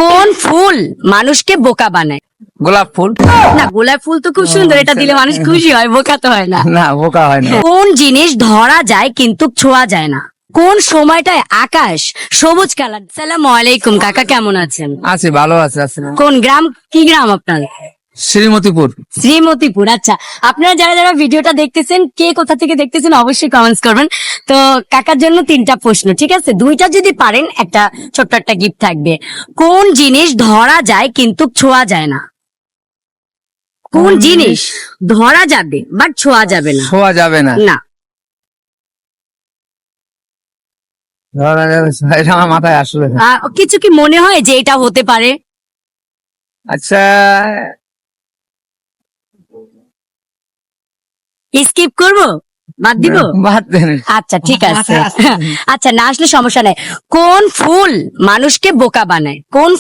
কোন ফুল মানুষকে বোকা বানায়? গোলাপ ফুল। না, গোলাপ ফুল তো খুব সুন্দর, এটা দিলে মানুষ খুশি হয়, বোকা তো হয় না। না, বোকা হয় না। কোন জিনিস ধরা যায় কিন্তু ছোঁয়া যায় না? কোন সময়টায় আকাশ সবুজ কালার? সালাম আলাইকুম কাকা, কেমন আছেন? আছে, ভালো আছে। কোন গ্রাম, কি গ্রাম আপনার? শ্রীমতীপুর। শ্রীমতীপুর, আচ্ছা। আপনারা যারা যারা ভিডিওটা দেখতেছেন, কে কোথা থেকে দেখতেছেন অবশ্যই কমেন্টস করবেন। তো কাকার জন্য 3টা প্রশ্ন, ঠিক আছে? 2টা যদি পারেন একটা ছোট্ট একটা গিফট থাকবে। কোন জিনিস ধরা যায় কিন্তু ছোঁয়া যায় না? কোন জিনিস ধরা যাবে বাট ছোঁয়া যাবে না? ছোঁয়া যাবে না। না। ধরা যাবে, এটা আমার মাথায় আসলে না। কিছু কি মনে হয় যে এটা হতে পারে? আচ্ছা, স্কিপ করব, বাদ দিব? বাদ দেন। আচ্ছা ঠিক আছে। আচ্ছা, না আসলে সমস্যা নাই। কোন ফুল মানুষকে বোকা বানায়? কোন